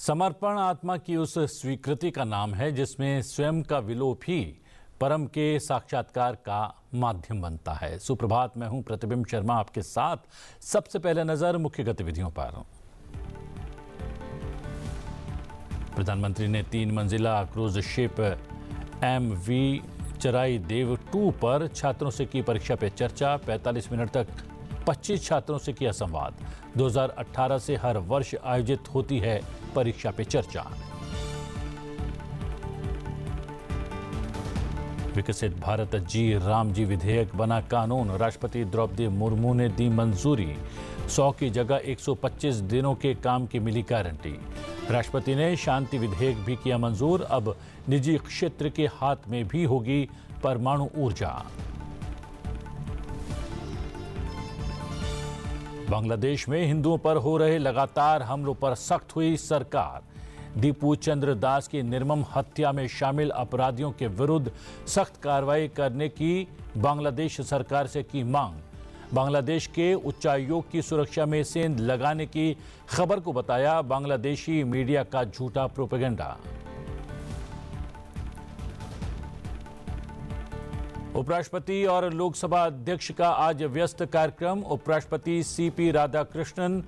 समर्पण आत्मा की उस स्वीकृति का नाम है जिसमें स्वयं का विलोप ही परम के साक्षात्कार का माध्यम बनता है। सुप्रभात, मैं हूं प्रतिबिंब शर्मा आपके साथ। सबसे पहले नजर मुख्य गतिविधियों पर। प्रधानमंत्री ने 3 मंजिला क्रूज शिप MV चराईदेव 2 पर छात्रों से की परीक्षा पे चर्चा। 45 मिनट तक 25 छात्रों से किया संवाद। 2018 से हर वर्ष आयोजित होती है परीक्षा पे चर्चा। विकसित भारत राम जी विधेयक बना कानून। राष्ट्रपति द्रौपदी मुर्मू ने दी मंजूरी। 100 की जगह 125 दिनों के काम की मिली गारंटी। राष्ट्रपति ने शांति विधेयक भी किया मंजूर। अब निजी क्षेत्र के हाथ में भी होगी परमाणु ऊर्जा। बांग्लादेश में हिंदुओं पर हो रहे लगातार हमलों पर सख्त हुई सरकार। दीपू चंद्र दास की निर्मम हत्या में शामिल अपराधियों के विरुद्ध सख्त कार्रवाई करने की बांग्लादेश सरकार से की मांग। बांग्लादेश के उच्चायोग की सुरक्षा में सेंध लगाने की खबर को बताया बांग्लादेशी मीडिया का झूठा प्रोपेगेंडा। उपराष्ट्रपति और लोकसभा अध्यक्ष का आज व्यस्त कार्यक्रम। उपराष्ट्रपति CP राधाकृष्णन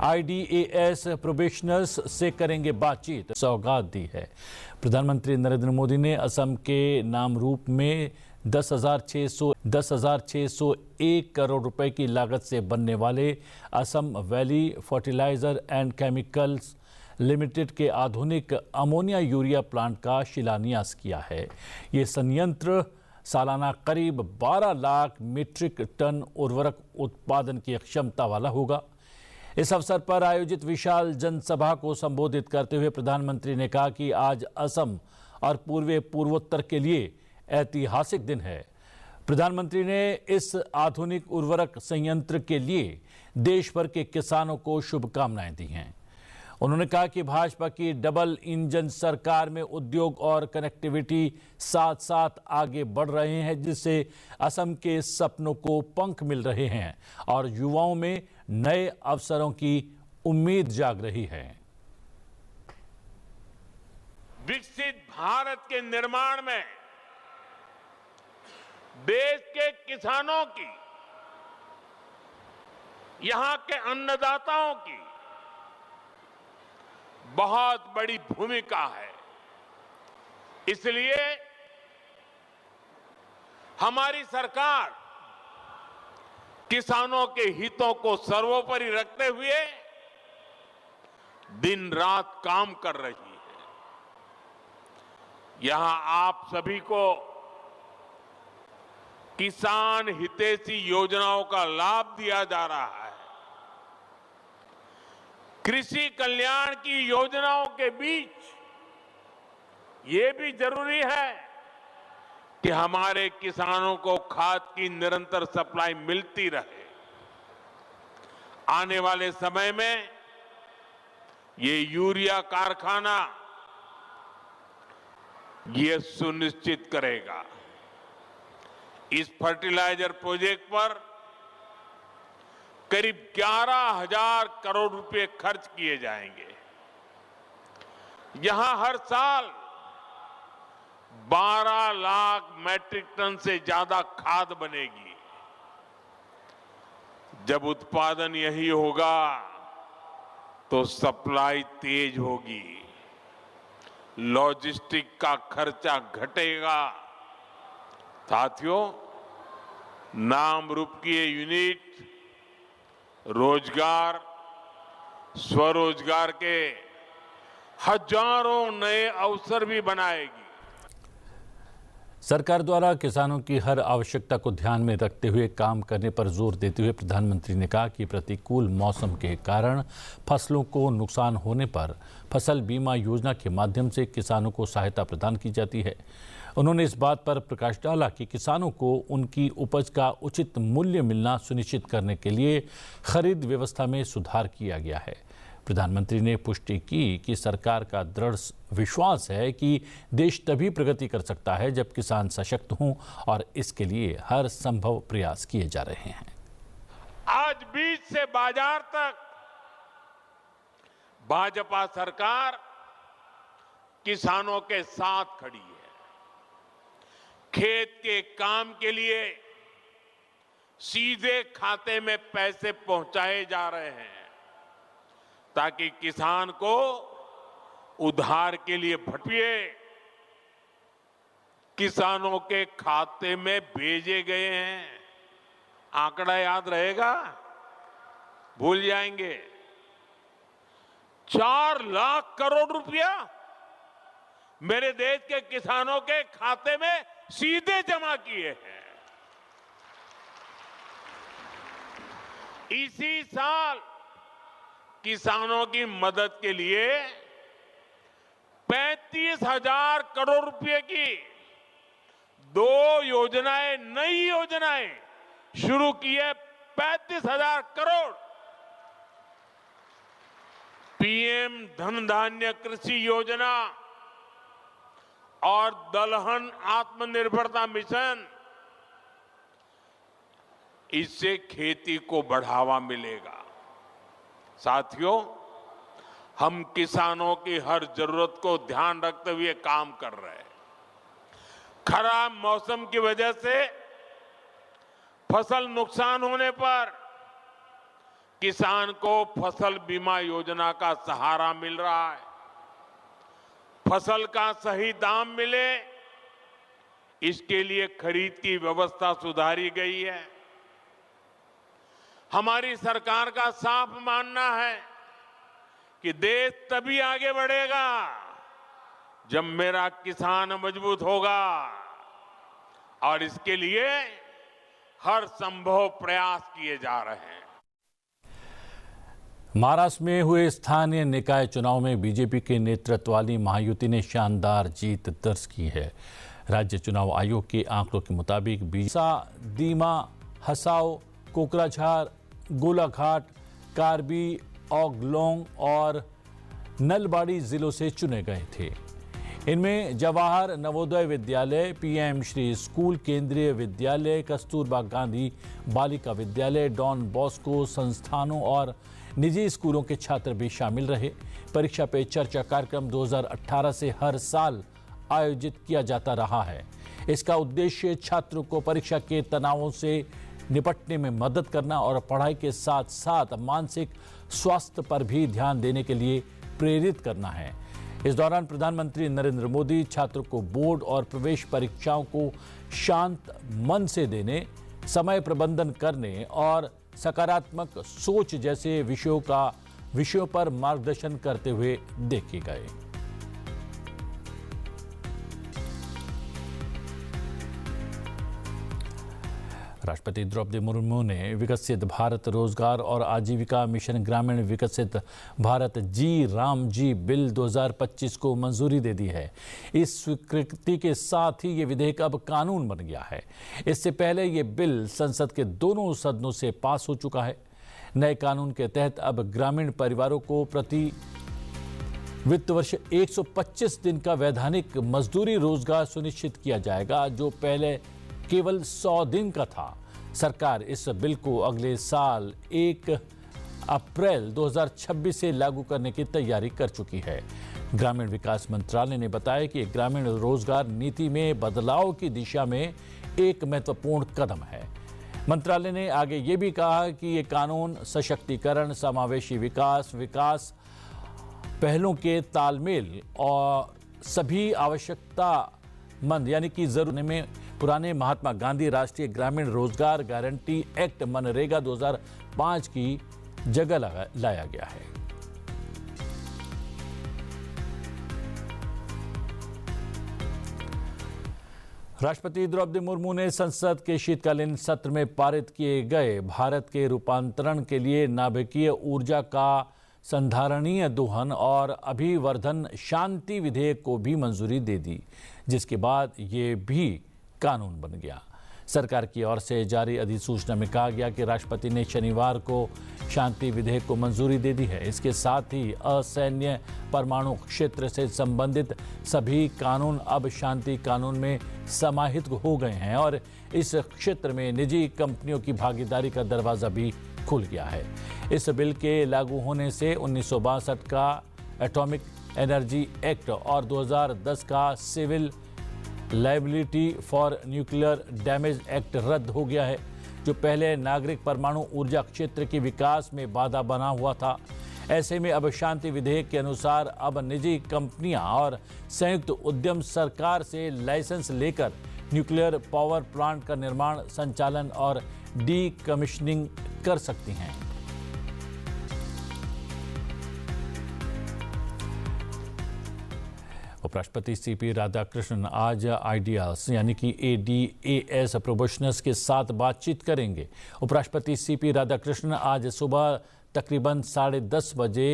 IDAS प्रोबेशनर्स से करेंगे बातचीत, सौगात दी है। प्रधानमंत्री नरेंद्र मोदी ने असम के नाम रूप में 10,601 करोड़ रुपए की लागत से बनने वाले Assam valley fertiliser and chemicals limited के आधुनिक अमोनिया यूरिया प्लांट का शिलान्यास किया है। ये संयंत्र सालाना करीब 12 लाख मीट्रिक टन उर्वरक उत्पादन की क्षमता वाला होगा। इस अवसर पर आयोजित विशाल जनसभा को संबोधित करते हुए प्रधानमंत्री ने कहा कि आज असम और पूर्वोत्तर के लिए ऐतिहासिक दिन है। प्रधानमंत्री ने इस आधुनिक उर्वरक संयंत्र के लिए देश भर के किसानों को शुभकामनाएं दी हैं। उन्होंने कहा कि भाजपा की डबल इंजन सरकार में उद्योग और कनेक्टिविटी साथ साथ आगे बढ़ रहे हैं, जिससे असम के सपनों को पंख मिल रहे हैं और युवाओं में नए अवसरों की उम्मीद जाग रही है। विकसित भारत के निर्माण में देश के किसानों की, यहां के अन्नदाताओं की बहुत बड़ी भूमिका है। इसलिए हमारी सरकार किसानों के हितों को सर्वोपरि रखते हुए दिन रात काम कर रही है। यहां आप सभी को किसान हितैषी योजनाओं का लाभ दिया जा रहा है। कृषि कल्याण की योजनाओं के बीच ये भी जरूरी है कि हमारे किसानों को खाद की निरंतर सप्लाई मिलती रहे। आने वाले समय में ये यूरिया कारखाना ये सुनिश्चित करेगा। इस फर्टिलाइजर प्रोजेक्ट पर करीब 11,000 करोड़ रुपए खर्च किए जाएंगे। यहां हर साल 12 लाख मैट्रिक टन से ज्यादा खाद बनेगी। जब उत्पादन यही होगा तो सप्लाई तेज होगी, लॉजिस्टिक का खर्चा घटेगा। साथियों, नाम रूप की ये यूनिट रोजगार, स्वरोजगार के हजारों नए अवसर भी बनाएगी। सरकार द्वारा किसानों की हर आवश्यकता को ध्यान में रखते हुए काम करने पर जोर देते हुए प्रधानमंत्री ने कहा कि प्रतिकूल मौसम के कारण फसलों को नुकसान होने पर फसल बीमा योजना के माध्यम से किसानों को सहायता प्रदान की जाती है। उन्होंने इस बात पर प्रकाश डाला कि किसानों को उनकी उपज का उचित मूल्य मिलना सुनिश्चित करने के लिए खरीद व्यवस्था में सुधार किया गया है। प्रधानमंत्री ने पुष्टि की कि सरकार का दृढ़ विश्वास है कि देश तभी प्रगति कर सकता है जब किसान सशक्त हों और इसके लिए हर संभव प्रयास किए जा रहे हैं। आज बीज से बाजार तक भाजपा सरकार किसानों के साथ खड़ी है। खेत के काम के लिए सीधे खाते में पैसे पहुंचाए जा रहे हैं ताकि किसान को उधार के लिए भटके किसानों के खाते में भेजे गए हैं। आंकड़ा याद रहेगा? भूल जाएंगे? 4 लाख करोड़ रुपया मेरे देश के किसानों के खाते में सीधे जमा किए हैं। इसी साल किसानों की मदद के लिए 35,000 करोड़ रुपए की 2 योजनाएं, नई योजनाएं शुरू की है। 35,000 करोड़। पीएम धन धान्य कृषि योजना और दलहन आत्मनिर्भरता मिशन, इससे खेती को बढ़ावा मिलेगा। साथियों, हम किसानों की हर जरूरत को ध्यान रखते हुए काम कर रहे हैं। खराब मौसम की वजह से फसल नुकसान होने पर किसान को फसल बीमा योजना का सहारा मिल रहा है। फसल का सही दाम मिले, इसके लिए खरीद की व्यवस्था सुधारी गई है। हमारी सरकार का साफ मानना है कि देश तभी आगे बढ़ेगा जब मेरा किसान मजबूत होगा, और इसके लिए हर संभव प्रयास किए जा रहे हैं। महाराष्ट्र में हुए स्थानीय निकाय चुनाव में बीजेपी के नेतृत्व वाली महायुति ने शानदार जीत दर्ज की है। राज्य चुनाव आयोग के आंकड़ों के मुताबिक बीसा, दीमा, हसाओ, कोकराझार, गोलाघाट, कार्बी, ओगलोंग और नलबाड़ी जिलों से चुने गए थे। इनमें जवाहर नवोदय विद्यालय, पीएम श्री स्कूल, केंद्रीय विद्यालय, कस्तूरबा गांधी बालिका विद्यालय, डॉन बॉस्को संस्थानों और निजी स्कूलों के छात्र भी शामिल रहे। परीक्षा पे चर्चा कार्यक्रम 2018 से हर साल आयोजित किया जाता रहा है। इसका उद्देश्य छात्रों को परीक्षा के तनावों से निपटने में मदद करना और पढ़ाई के साथ साथ मानसिक स्वास्थ्य पर भी ध्यान देने के लिए प्रेरित करना है। इस दौरान प्रधानमंत्री नरेंद्र मोदी छात्रों को बोर्ड और प्रवेश परीक्षाओं को शांत मन से देने, समय प्रबंधन करने और सकारात्मक सोच जैसे विषयों पर मार्गदर्शन करते हुए देखे गए। राष्ट्रपति द्रौपदी मुर्मू ने विकसित भारत रोजगार और आजीविका मिशन ग्रामीण विकसित भारत जी राम जी बिल 2025 को मंजूरी दे दी है। इस स्वीकृति के साथ ही ये विधेयक अब कानून बन गया है। इससे पहले ये बिल संसद के दोनों सदनों से पास हो चुका है। नए कानून के तहत अब ग्रामीण परिवारों को प्रति वित्त वर्ष 125 दिन का वैधानिक मजदूरी रोजगार सुनिश्चित किया जाएगा, जो पहले केवल 100 दिन का था। सरकार इस बिल को अगले साल 1 अप्रैल 2026 से लागू करने की तैयारी कर चुकी है। ग्रामीण विकास मंत्रालय ने बताया कि ग्रामीण रोजगार नीति में बदलाव की दिशा में एक महत्वपूर्ण कदम है। मंत्रालय ने आगे ये भी कहा कि ये कानून सशक्तिकरण, समावेशी विकास पहलों के तालमेल और सभी आवश्यकतामंद यानी कि जरूरत में पुराने महात्मा गांधी राष्ट्रीय ग्रामीण रोजगार गारंटी एक्ट मनरेगा 2005 की जगह लाया गया है। राष्ट्रपति द्रौपदी मुर्मू ने संसद के शीतकालीन सत्र में पारित किए गए भारत के रूपांतरण के लिए नाभिकीय ऊर्जा का संधारणीय दोहन और अभिवर्धन शांति विधेयक को भी मंजूरी दे दी, जिसके बाद ये भी कानून बन गया। सरकार की ओर से जारी अधिसूचना में कहा गया कि राष्ट्रपति ने शनिवार को शांति विधेयक को मंजूरी दे दी है। इसके साथ ही असैन्य परमाणु क्षेत्र से संबंधित सभी कानून अब शांति कानून में समाहित हो गए हैं और इस क्षेत्र में निजी कंपनियों की भागीदारी का दरवाजा भी खुल गया है। इस बिल के लागू होने से 1962 का एटॉमिक एनर्जी एक्ट और 2010 का civil liability for nuclear damage act रद्द हो गया है, जो पहले नागरिक परमाणु ऊर्जा क्षेत्र के विकास में बाधा बना हुआ था। ऐसे में अब शांति विधेयक के अनुसार अब निजी कंपनियां और संयुक्त उद्यम सरकार से लाइसेंस लेकर न्यूक्लियर पावर प्लांट का निर्माण, संचालन और डीकमीशनिंग कर सकती हैं। उपराष्ट्रपति सीपी राधाकृष्णन आज आइडियाल्स यानी कि ADAS प्रोबेशनर्स के साथ बातचीत करेंगे। उपराष्ट्रपति सीपी राधाकृष्णन आज सुबह तकरीबन 10:30 बजे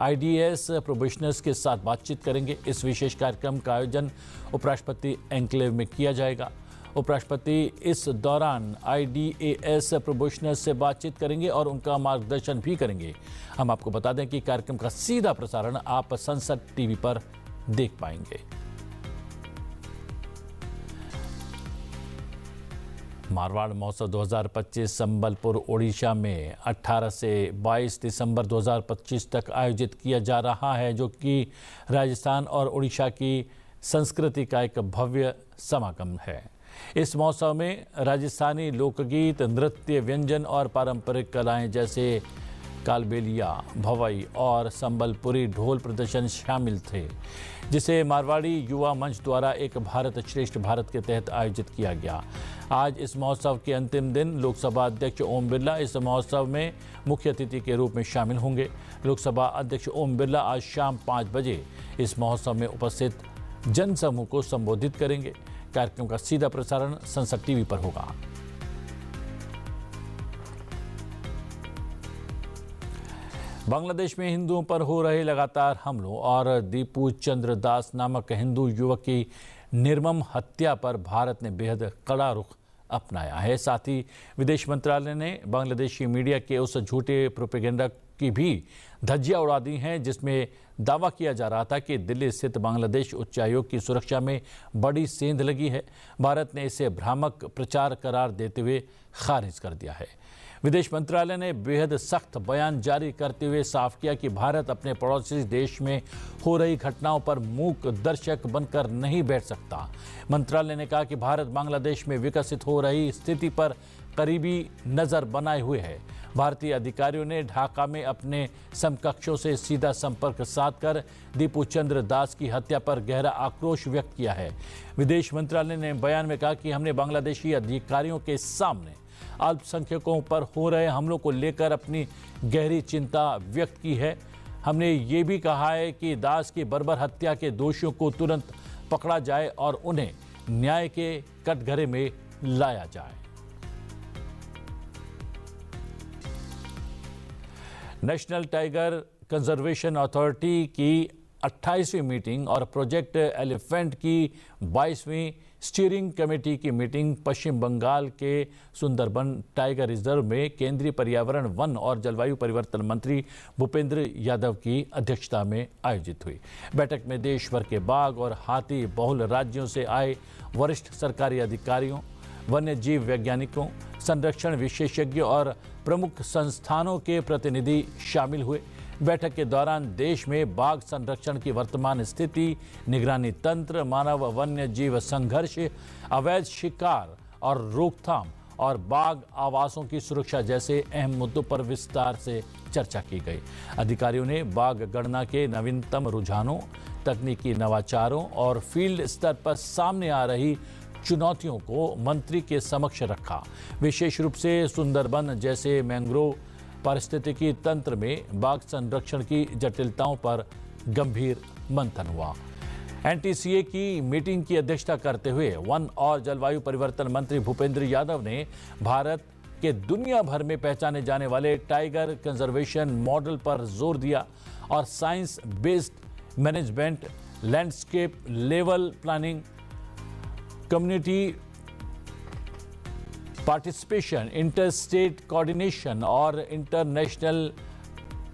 IDAS प्रोबेशनर्स के साथ बातचीत करेंगे। इस विशेष कार्यक्रम का आयोजन उपराष्ट्रपति एन्क्लेव में किया जाएगा। उपराष्ट्रपति इस दौरान IDAS प्रोबेशनर्स से बातचीत करेंगे और उनका मार्गदर्शन भी करेंगे। हम आपको बता दें कि कार्यक्रम का सीधा प्रसारण आप संसद टीवी पर देख पाएंगे। मारवाड़ महोत्सव 2025 संबलपुर ओडिशा में 18 से 22 दिसंबर 2025 तक आयोजित किया जा रहा है, जो कि राजस्थान और ओडिशा की संस्कृति का एक भव्य समागम है। इस महोत्सव में राजस्थानी लोकगीत, नृत्य, व्यंजन और पारंपरिक कलाएं जैसे कालबेलिया, भवई और संबलपुरी ढोल प्रदर्शन शामिल थे, जिसे मारवाड़ी युवा मंच द्वारा एक भारत श्रेष्ठ भारत के तहत आयोजित किया गया। आज इस महोत्सव के अंतिम दिन लोकसभा अध्यक्ष ओम बिरला इस महोत्सव में मुख्य अतिथि के रूप में शामिल होंगे। लोकसभा अध्यक्ष ओम बिरला आज शाम 5 बजे इस महोत्सव में उपस्थित जनसमूह को संबोधित करेंगे। कार्यक्रम का सीधा प्रसारण संसद टीवी पर होगा। बांग्लादेश में हिंदुओं पर हो रहे लगातार हमलों और दीपू चंद्र दास नामक हिंदू युवक की निर्मम हत्या पर भारत ने बेहद कड़ा रुख अपनाया है। साथ ही विदेश मंत्रालय ने बांग्लादेशी मीडिया के उस झूठे प्रोपेगेंडा की भी धज्जियां उड़ा दी हैं, जिसमें दावा किया जा रहा था कि दिल्ली स्थित बांग्लादेश उच्चायोग की सुरक्षा में बड़ी सेंध लगी है। भारत ने इसे भ्रामक प्रचार करार देते हुए खारिज कर दिया है। विदेश मंत्रालय ने बेहद सख्त बयान जारी करते हुए साफ किया कि भारत अपने पड़ोसी देश में हो रही घटनाओं पर मूक दर्शक बनकर नहीं बैठ सकता। मंत्रालय ने कहा कि भारत बांग्लादेश में विकसित हो रही स्थिति पर करीबी नज़र बनाए हुए है। भारतीय अधिकारियों ने ढाका में अपने समकक्षों से सीधा संपर्क साधकर दीपू चंद्र दास की हत्या पर गहरा आक्रोश व्यक्त किया है। विदेश मंत्रालय ने बयान में कहा कि हमने बांग्लादेशी अधिकारियों के सामने अल्पसंख्यकों पर हो रहे हमलों को लेकर अपनी गहरी चिंता व्यक्त की है। हमने ये भी कहा है कि दास की बर्बर हत्या के दोषियों को तुरंत पकड़ा जाए और उन्हें न्याय के कटघरे में लाया जाए। नेशनल टाइगर कंजर्वेशन अथॉरिटी की 28वीं मीटिंग और प्रोजेक्ट एलिफेंट की 22वीं स्टीयरिंग कमेटी की मीटिंग पश्चिम बंगाल के सुंदरबन टाइगर रिजर्व में केंद्रीय पर्यावरण, वन और जलवायु परिवर्तन मंत्री भूपेंद्र यादव की अध्यक्षता में आयोजित हुई। बैठक में देश भर के बाघ और हाथी बहुल राज्यों से आए वरिष्ठ सरकारी अधिकारियों, वन्य जीव वैज्ञानिकों, संरक्षण विशेषज्ञों और प्रमुख संस्थानों के प्रतिनिधि शामिल हुए। बैठक के दौरान देश में बाघ संरक्षण की वर्तमान स्थिति, निगरानी तंत्र, मानव वन्य जीव संघर्ष, अवैध शिकार और रोकथाम और बाघ आवासों की सुरक्षा जैसे अहम मुद्दों पर विस्तार से चर्चा की गई। अधिकारियों ने बाघ गणना के नवीनतम रुझानों, तकनीकी नवाचारों और फील्ड स्तर पर सामने आ रही चुनौतियों को मंत्री के समक्ष रखा। विशेष रूप से सुंदरबन जैसे मैंग्रोव पारिस्थितिकी तंत्र में बाघ संरक्षण की जटिलताओं पर गंभीर मंथन हुआ। NTCA की मीटिंग की अध्यक्षता करते हुए वन और जलवायु परिवर्तन मंत्री भूपेंद्र यादव ने भारत के दुनिया भर में पहचाने जाने वाले टाइगर कंजर्वेशन मॉडल पर जोर दिया और science based management, landscape level planning, community participation, inter state coordination और इंटरनेशनल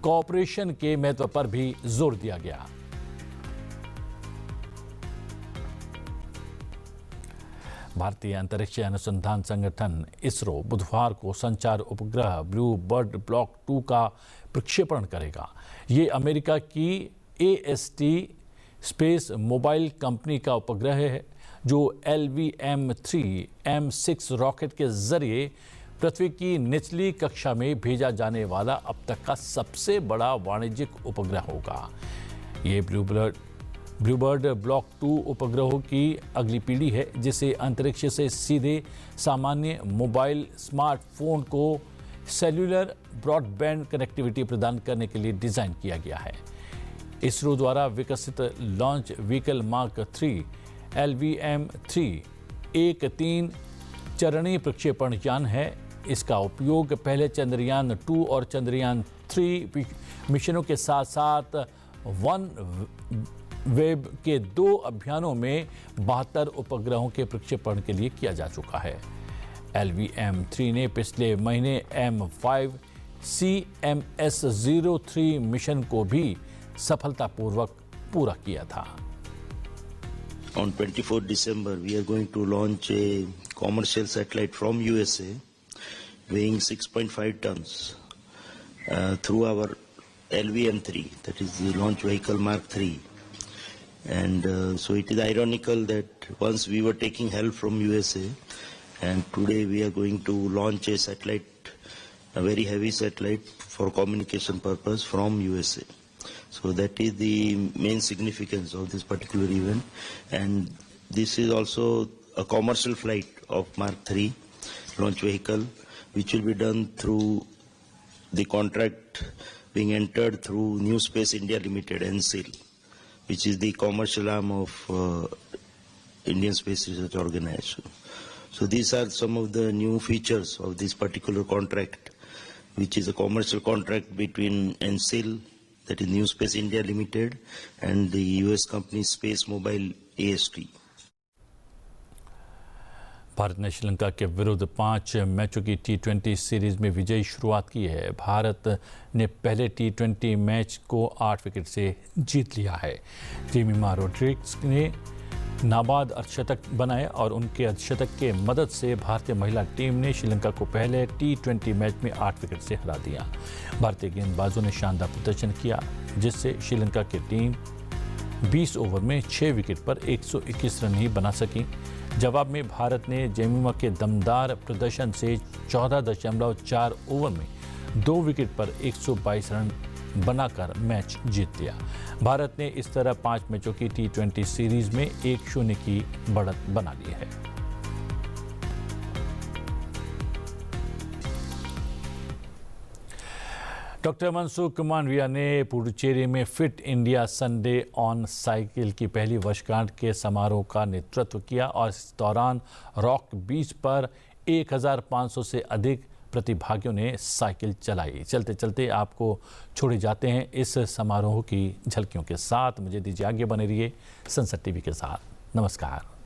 कोऑपरेशन के महत्व पर भी जोर दिया गया। भारतीय अंतरिक्ष अनुसंधान संगठन इसरो बुधवार को संचार उपग्रह ब्लू बर्ड ब्लॉक 2 का प्रक्षेपण करेगा। ये अमेरिका की AST स्पेस मोबाइल कंपनी का उपग्रह है, जो LVM-3 M6 रॉकेट के जरिए पृथ्वी की निचली कक्षा में भेजा जाने वाला अब तक का सबसे बड़ा वाणिज्यिक उपग्रह होगा। ये ब्लूबर्ड ब्लॉक 2 उपग्रहों की अगली पीढ़ी है, जिसे अंतरिक्ष से सीधे सामान्य मोबाइल स्मार्टफोन को सेल्यूलर ब्रॉडबैंड कनेक्टिविटी प्रदान करने के लिए डिजाइन किया गया है। इसरो द्वारा विकसित लॉन्च व्हीकल मार्क 3 LVM-3 एक 3 चरणीय प्रक्षेपण यान है। इसका उपयोग पहले चंद्रयान 2 और चंद्रयान 3 मिशनों के साथ साथ वन वेब के 2 अभियानों में 72 उपग्रहों के प्रक्षेपण के लिए किया जा चुका है। LVM-3 ने पिछले महीने M5 CMS-03 मिशन को भी सफलतापूर्वक पूरा किया था। On 24 December, we are going to launch a commercial satellite from USA weighing 6.5 tons through our LVM-3, that is the launch vehicle Mark 3. And so it is ironical that once we were taking help from USA, and today we are going to launch a satellite, a very heavy satellite for communication purpose from USA. So that is the main significance of this particular event, and this is also a commercial flight of Mark 3 launch vehicle, which will be done through the contract being entered through New Space India Limited, NSIL, which is the commercial arm of Indian Space Research Organization. So these are some of the new features of this particular contract, which is a commercial contract between NSIL, that is New Space India Limited, and the US company Space Mobile AST. Bharat ने श्रीलंका के विरुद्ध 5 मैचों की T20 series में विजयी शुरुआत की है। भारत ने पहले T20 मैच को 8 विकेट से जीत लिया है। जेमिमा रोड्रिग्स ने नाबाद अर्धशतक बनाए और उनके अर्धशतक के मदद से भारतीय महिला टीम ने श्रीलंका को पहले T20 मैच में 8 विकेट से हरा दिया। भारतीय गेंदबाजों ने शानदार प्रदर्शन किया, जिससे श्रीलंका की टीम 20 ओवर में 6 विकेट पर 121 रन ही बना सकी। जवाब में भारत ने जेमिमा के दमदार प्रदर्शन से 14.4 ओवर में 2 विकेट पर 122 रन बनाकर मैच जीत लिया। भारत ने इस तरह 5 मैचों की T20 सीरीज में 1-0 की बढ़त बना ली है। डॉक्टर मनसुख मांडविया ने पुडुचेरी में fit India Sunday on cycle की पहली वर्षगांठ के समारोह का नेतृत्व किया और इस दौरान रॉक बीच पर 1500 से अधिक प्रतिभागियों ने साइकिल चलाई। चलते चलते आपको छोड़े जाते हैं इस समारोह की झलकियों के साथ। मुझे दीजिए आगे बने रहिए संसद टीवी के साथ। नमस्कार।